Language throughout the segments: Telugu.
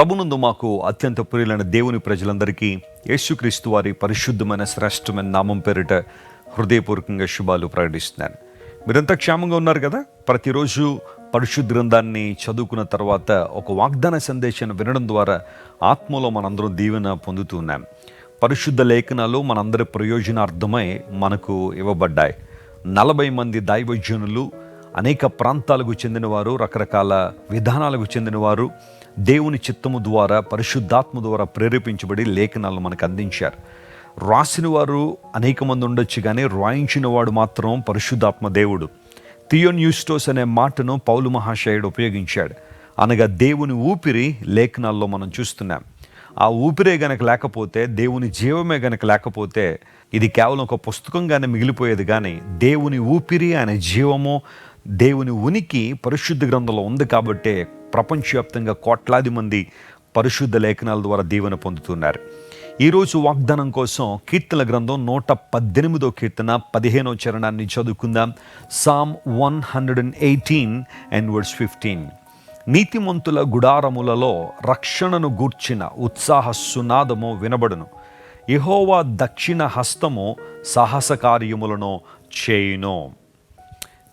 ప్రభునందు మాకు అత్యంత ప్రియులైన దేవుని ప్రజలందరికీ యేసుక్రీస్తు వారి పరిశుద్ధమైన శ్రేష్టమైన నామం పేరిట హృదయపూర్వకంగా శుభాలు ప్రకటిస్తున్నాను. మీరంతా క్షేమంగా ఉన్నారు కదా? ప్రతిరోజు పరిశుద్ధ గ్రంథాన్ని చదువుకున్న తర్వాత ఒక వాగ్దాన సందేశాన్ని వినడం ద్వారా ఆత్మలో మనందరం దీవెన పొందుతున్నాం. పరిశుద్ధ లేఖనాలు మనందరి ప్రయోజనార్థమై మనకు ఇవ్వబడ్డాయి. 40 మంది దైవజనులు, అనేక ప్రాంతాలకు చెందినవారు, రకరకాల విధానాలకు చెందినవారు దేవుని చిత్తము ద్వారా, పరిశుద్ధాత్మ ద్వారా ప్రేరేపించబడి లేఖనాలను మనకు అందించారు. రాసిన వారు అనేక మంది ఉండొచ్చు, కానీ రాయించిన వాడు మాత్రం పరిశుద్ధాత్మ దేవుడు. థియోన్యూస్టోస్ అనే మాటను పౌలు మహాశయుడు ఉపయోగించాడు. అనగా దేవుని ఊపిరి లేఖనాల్లో మనం చూస్తున్నాం. ఆ ఊపిరే గనక లేకపోతే, దేవుని జీవమే గనక లేకపోతే ఇది కేవలం ఒక పుస్తకంగానే మిగిలిపోయేది. కానీ దేవుని ఊపిరి, ఆయన జీవము, దేవుని ఉనికి పరిశుద్ధ గ్రంథంలో ఉంది. కాబట్టే ప్రపంచవ్యాప్తంగా కోట్లాది మంది పరిశుద్ధ లేఖనాల ద్వారా దీవెన పొందుతున్నారు. ఈరోజు వాగ్దానం కోసం కీర్తన గ్రంథం 118వ కీర్తన 15వ చరణాన్ని చదువుకుందాం. Psalm 118 and verse 15. నీతిమంతుల గుడారములలో రక్షణను గూర్చిన ఉత్సాహ సునాదము వినబడును. యెహోవా దక్షిణ హస్తము సాహస కార్యములను చేయును.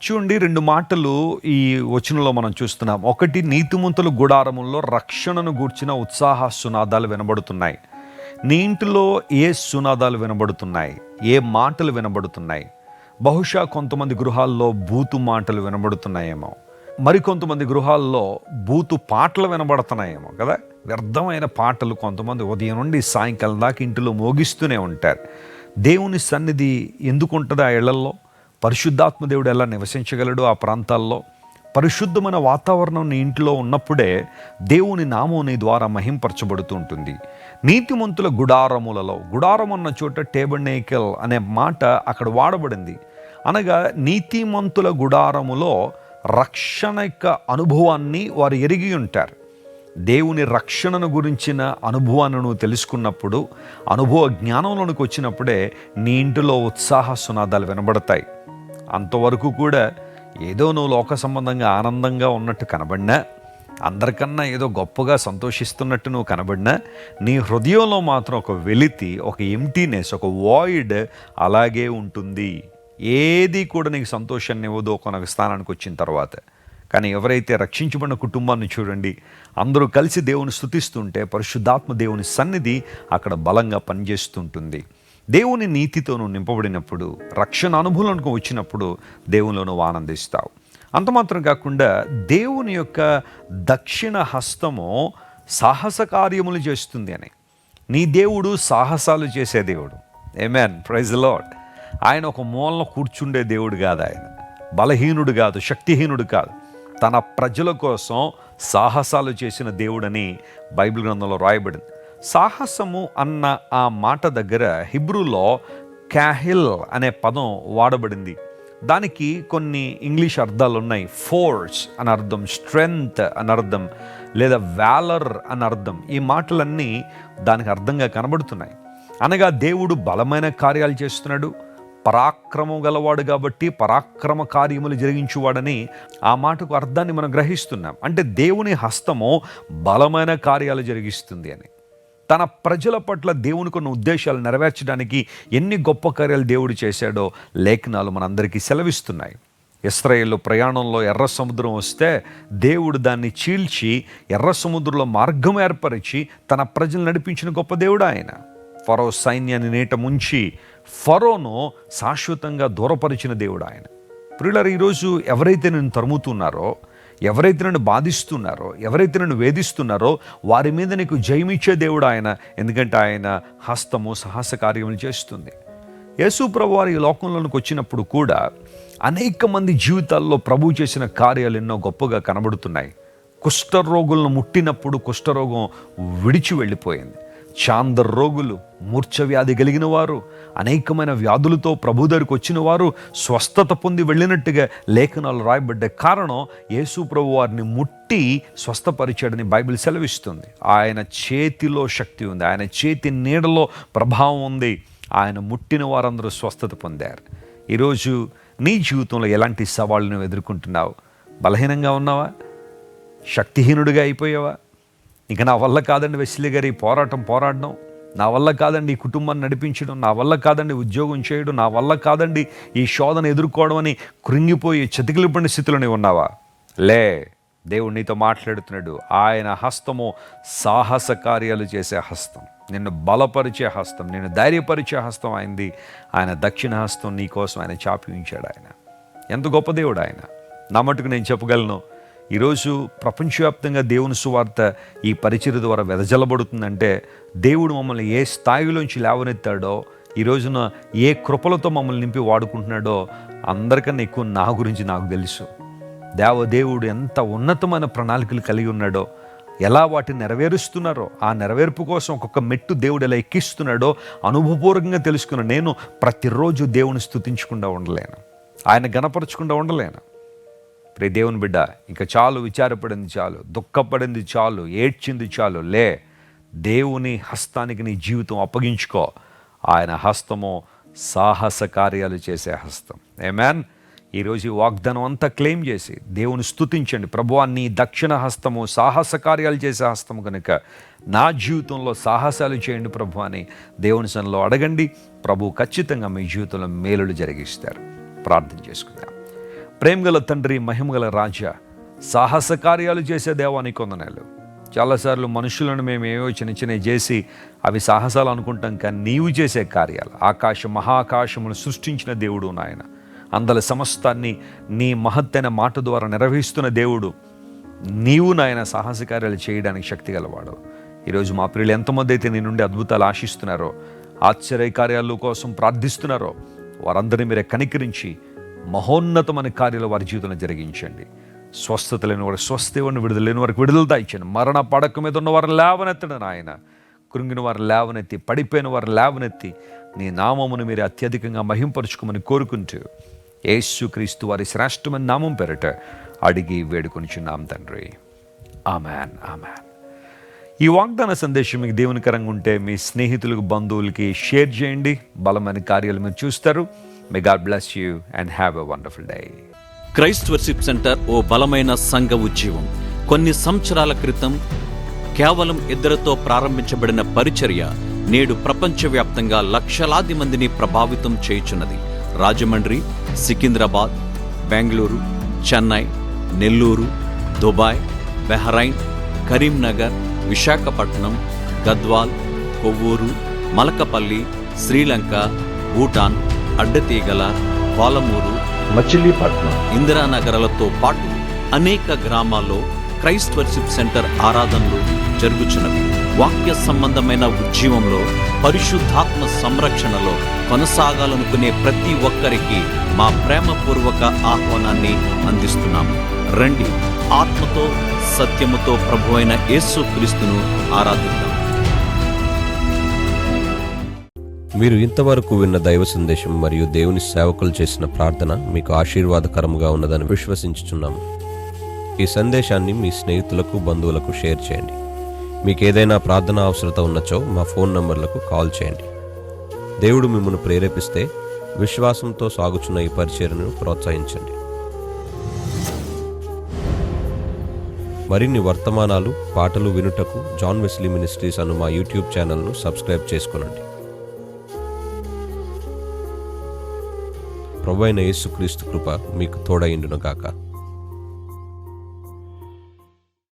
చూడండి, 2 మాటలు ఈ వచనంలో మనం చూస్తున్నాం. ఒకటి, నీతిమంతుల గుడారముల్లో రక్షణను గూర్చిన ఉత్సాహ సునాదాలు వినబడుతున్నాయి. నీ ఇంటిలో ఏ సునాదాలు వినబడుతున్నాయి? ఏ మాటలు వినబడుతున్నాయి? బహుశా కొంతమంది గృహాల్లో బూతు మాటలు వినబడుతున్నాయేమో, మరికొంతమంది గృహాల్లో బూతు పాటలు వినబడుతున్నాయేమో కదా. వ్యర్థమైన పాటలు కొంతమంది ఉదయం నుండి సాయంకాలం దాకా ఇంటిలో మోగిస్తూనే ఉంటారు. దేవుని సన్నిధి ఎందుకు ఉంటుంది ఆ ఇళ్లల్లో? పరిశుద్ధాత్మ దేవుడు ఎలా నివసించగలడు ఆ ప్రాంతాల్లో? పరిశుద్ధమైన వాతావరణం నీ ఇంట్లో ఉన్నప్పుడే దేవుని నామం నీ ద్వారా మహింపరచబడుతూ ఉంటుంది. నీతిమంతుల గుడారములలో, గుడారం అన్న చోట టేబర్నేకల్ అనే మాట అక్కడ వాడబడింది. అనగా నీతిమంతుల గుడారములో రక్షణ యొక్క అనుభవాన్ని వారు ఎరిగి ఉంటారు. దేవుని రక్షణను గురించిన అనుభవాన్ని నువ్వు తెలుసుకున్నప్పుడు, అనుభవ జ్ఞానంలోనికి వచ్చినప్పుడే నీ ఇంటిలో ఉత్సాహ సునాదాలు వినబడతాయి. అంతవరకు కూడా ఏదో నువ్వు లోక సంబంధంగా ఆనందంగా ఉన్నట్టు కనబడినా, అందరికన్నా ఏదో గొప్పగా సంతోషిస్తున్నట్టు నువ్వు కనబడినా, నీ హృదయంలో మాత్రం ఒక వెలితి, ఒక ఎంటీనెస్, ఒక వాయిడ్ అలాగే ఉంటుంది. ఏది కూడా నీకు సంతోషాన్ని ఇవ్వదు ఒక స్థానానికి వచ్చిన తర్వాత. కానీ ఎవరైతే రక్షించబడిన కుటుంబాన్ని చూడండి, అందరూ కలిసి దేవుని స్తుతిస్తుంటే పరిశుద్ధాత్మ దేవుని సన్నిధి అక్కడ బలంగా పనిచేస్తుంటుంది. దేవుని నీతితో నువ్వు నింపబడినప్పుడు, రక్షణ అనుభవంలోకి వచ్చినప్పుడు దేవునిలో నువ్వు ఆనందిస్తావు. అంత మాత్రం కాకుండా దేవుని యొక్క దక్షిణ హస్తము సాహస కార్యములు చేస్తుంది అని. నీ దేవుడు సాహసాలు చేసే దేవుడు. ఆమేన్, ప్రైజ్ ది లార్డ్. ఆయన ఒక మూలన కూర్చుండే దేవుడు కాదు. ఆయన బలహీనుడు కాదు, శక్తిహీనుడు కాదు. తన ప్రజల కోసం సాహసాలు చేసిన దేవుడని బైబిల్ గ్రంథంలో రాయబడింది. సాహసము అన్న ఆ మాట దగ్గర హిబ్రూలో క్యాహిల్ అనే పదం వాడబడింది. దానికి కొన్ని ఇంగ్లీష్ అర్థాలు ఉన్నాయి. ఫోర్స్ అని అర్థం, స్ట్రెంగ్త్ అని అర్థం, లేదా వ్యాలర్ అని అర్థం. ఈ మాటలన్నీ దానికి అర్థంగా కనబడుతున్నాయి. అనగా దేవుడు బలమైన కార్యాలు చేస్తున్నాడు, పరాక్రమం గలవాడు కాబట్టి పరాక్రమ కార్యములు జరిగించువాడని ఆ మాటకు అర్థాన్ని మనం గ్రహిస్తున్నాం. అంటే దేవుని హస్తము బలమైన కార్యాలు జరిగిస్తుంది అని. తన ప్రజల పట్ల దేవునికి ఉన్న ఉద్దేశాలు నెరవేర్చడానికి ఎన్ని గొప్ప కార్యాలు దేవుడు చేశాడో లేఖనాలు మనందరికీ సెలవిస్తున్నాయి. ఇశ్రాయేలు ప్రయాణంలో ఎర్ర సముద్రం వస్తే దేవుడు దాన్ని చీల్చి ఎర్ర సముద్రంలో మార్గం ఏర్పరిచి తన ప్రజలు నడిపించిన గొప్ప దేవుడు ఆయన. ఫరో సైన్యాన్ని నీట ముంచి ఫరోను శాశ్వతంగా దూరపరిచిన దేవుడు ఆయన. ప్రియులారా, ఈరోజు ఎవరైతే నేను తరుముతున్నారో, ఎవరైతే నన్ను బాధిస్తున్నారో, ఎవరైతే నన్ను వేధిస్తున్నారో వారి మీద నీకు జయమిచ్చే దేవుడు ఆయన. ఎందుకంటే ఆయన హస్తము సాహస కార్యములు చేస్తుంది. యేసు ప్రభు వారి ఈ లోకంలోనికి వచ్చినప్పుడు కూడా అనేక మంది జీవితాల్లో ప్రభు చేసిన కార్యాలు ఎన్నో గొప్పగా కనబడుతున్నాయి. కుష్ఠరోగులను ముట్టినప్పుడు కుష్ఠరోగం విడిచి వెళ్ళిపోయింది. చాందర్ రోగులు, మూర్ఛవ్యాధి కలిగిన వారు, అనేకమైన వ్యాధులతో ప్రభు దగ్గరికి వచ్చిన వారు స్వస్థత పొంది వెళ్ళినట్టుగా లేఖనాలు రాయబడ్డే కారణం యేసు ప్రభు వారిని ముట్టి స్వస్థపరిచాడని బైబిల్ సెలవిస్తుంది. ఆయన చేతిలో శక్తి ఉంది, ఆయన చేతి నీడలో ప్రభావం ఉంది. ఆయన ముట్టిన వారందరూ స్వస్థత పొందారు. ఈరోజు నీ జీవితంలో ఎలాంటి సవాళ్ళను ఎదుర్కొంటున్నావు? బలహీనంగా ఉన్నావా? శక్తిహీనుడిగా అయిపోయావా? ఇక నా వల్ల కాదండి వెస్లీ గారి పోరాడడం, నా వల్ల కాదండి ఈ కుటుంబాన్ని నడిపించడం, నా వల్ల కాదండి ఉద్యోగం చేయడం, నా వల్ల కాదండి ఈ శోధన ఎదుర్కోవడం అని కృంగిపోయి చతికిలిపడిన స్థితిలోనే ఉన్నావా? లే, దేవుడు నీతో మాట్లాడుతున్నాడు. ఆయన హస్తము సాహస కార్యాలు చేసే హస్తం, నిన్ను బలపరిచే హస్తం, నిన్ను ధైర్యపరిచే హస్తం అయింది. ఆయన దక్షిణ హస్తం నీ కోసం ఆయన చాపి ఉంచాడు. ఆయన ఎంత గొప్ప దేవుడు ఆయన. నా మటుకు నేను చెప్పగలను, ఈరోజు ప్రపంచవ్యాప్తంగా దేవుని సువార్త ఈ పరిచర్య ద్వారా వెదజల్లబడుతుందంటే దేవుడు మమ్మల్ని ఏ స్థాయిలోంచి లేవనెత్తాడో, ఈ రోజున ఏ కృపలతో మమ్మల్ని నింపి వాడుకుంటున్నాడో అందరికన్నా ఎక్కువ నా గురించి నాకు తెలుసు. దేవుడు ఎంత ఉన్నతమైన ప్రణాళికలు కలిగి ఉన్నాడో, ఎలా వాటిని నెరవేరుస్తున్నారో, ఆ నెరవేర్పు కోసం ఒక్కొక్క మెట్టు దేవుడు ఎలా ఎక్కిస్తున్నాడో అనుభవపూర్వకంగా తెలుసుకున్న నేను ప్రతిరోజు దేవుని స్తుతించకుండా ఉండలేను, ఆయన గణపరచకుండా ఉండలేను. ప్రియ దేవుని బిడ్డ, ఇంకా చాలు, విచారపడింది చాలు, దుఃఖపడింది చాలు, ఏడ్చింది చాలు. లే, దేవుని హస్తానికి నీ జీవితం అప్పగించుకో. ఆయన హస్తము సాహస కార్యాలు చేసే హస్తం. ఆమేన్. ఈరోజు ఈ వాగ్దానం అంతా క్లెయిమ్ చేసి దేవుని స్తుతించండి. ప్రభువా, నీ దక్షిణ హస్తము సాహస కార్యాలు చేసే హస్తము కనుక నా జీవితంలో సాహసాలు చేయండి ప్రభు అని దేవుని సన్నిధిలో అడగండి. ప్రభు ఖచ్చితంగా మీ జీవితంలో మేలులు జరిగిస్తారు. ప్రార్థన చేసుకుందాం. ప్రేమగల తండ్రి, మహిమగల రాజా, సాహస కార్యాలు చేసే దేవానికి వందనాలు. చాలాసార్లు మనుషులను మేము ఏవో చిన్న చేసి అవి సాహసాలు అనుకుంటాం, కానీ నీవు చేసే కార్యాలు, మహాకాశమును సృష్టించిన దేవుడు నాయన, అందరి సమస్తాన్ని నీ మహత్తైన మాట ద్వారా నిర్వహిస్తున్న దేవుడు నీవు నాయన సాహస కార్యాలు చేయడానికి శక్తి గలవాడు. ఈరోజు మా ప్రియులు ఎంతమంది అయితే నీ నుండి అద్భుతాలు ఆశిస్తున్నారో, ఆశ్చర్య కార్యాల కోసం ప్రార్థిస్తున్నారో, వారందరినీ మీరే కనికరించి మహోన్నతమైన కార్యాలు వారి జీవితంలో జరిగించండి. స్వస్థత లేని వారికి స్వస్థ ఇవ్వండి, విడుదల లేని వారికి విడుదల దాయించండి. మరణ పడక మీద ఉన్న వారిని లేవనెత్తండి నాయన. కృంగిన వారిని లేవనెత్తి, పడిపోయిన వారిని లేవనెత్తి నీ నామమును మీరు అత్యధికంగా మహింపరుచుకోమని కోరుకుంటూ యేసుక్రీస్తు వారి శ్రేష్టమైన నామం పేరిట అడిగి వేడుకొనిచున్నాం తండ్రి. Amen, amen. ఈ వాగ్దాన సందేశం మీకు దేవునికరంగా ఉంటే మీ స్నేహితులకు, బంధువులకి షేర్ చేయండి. బలమైన కార్యాలు మీరు చూస్తారు. May God bless you and have a wonderful day. Christ worship centre ఓ బలమైన సంఘ ఉద్యమం. కొన్ని సంవత్సరాల క్రితం కేవలం 2 ప్రారంభించబడిన పరిచర్య నేడు ప్రపంచవ్యాప్తంగా లక్షలాది మందిని ప్రభావితం చేయుచున్నది. రాజమండ్రి, సికింద్రాబాద్, బెంగళూరు, చెన్నై, నెల్లూరు, దుబాయ్, బహ్రైన్, కరీంనగర్, విశాఖపట్నం, గద్వాల్, కొవ్వూరు, మలకపల్లి, శ్రీలంక, భూటాన్, అడ్డతీగల, పాలమూరు, మచిలీపట్నం, ఇందిరానగర్లతో పాటు అనేక గ్రామాల్లో క్రైస్ట్ వర్షిప్ సెంటర్ ఆరాధనలు జరుగుచున్నవి. వాక్య సంబంధమైన ఉద్యమంలో, పరిశుద్ధాత్మ సంరక్షణలో కొనసాగాలనుకునే ప్రతి ఒక్కరికి మా ప్రేమపూర్వక ఆహ్వానాన్ని అందిస్తున్నాము. రండి, ఆత్మతో సత్యముతో ప్రభువైన యేసుక్రీస్తును ఆరాధిద్దాం. మీరు ఇంతవరకు విన్న దైవ సందేశం మరియు దేవుని సేవకులు చేసిన ప్రార్థన మీకు ఆశీర్వాదకరముగా ఉన్నదని విశ్వసించుచున్నాము. ఈ సందేశాన్ని మీ స్నేహితులకు, బంధువులకు షేర్ చేయండి. మీకు ఏదైనా ప్రార్థన అవసరత ఉన్నచో మా ఫోన్ నంబర్లకు కాల్ చేయండి. దేవుడు మిమ్మల్ని ప్రేరేపిస్తే విశ్వాసంతో సాగుచున్న ఈ పరిచర్యను ప్రోత్సహించండి. మరిన్ని వర్తమానాలు, పాటలు వినుటకు జాన్ వెస్లీ మినిస్ట్రీస్ అను మా యూట్యూబ్ ఛానల్ను సబ్స్క్రైబ్ చేసుకొనండి. ప్రభువైన యేసుక్రీస్తు కృప మీకు తోడైండును గాక.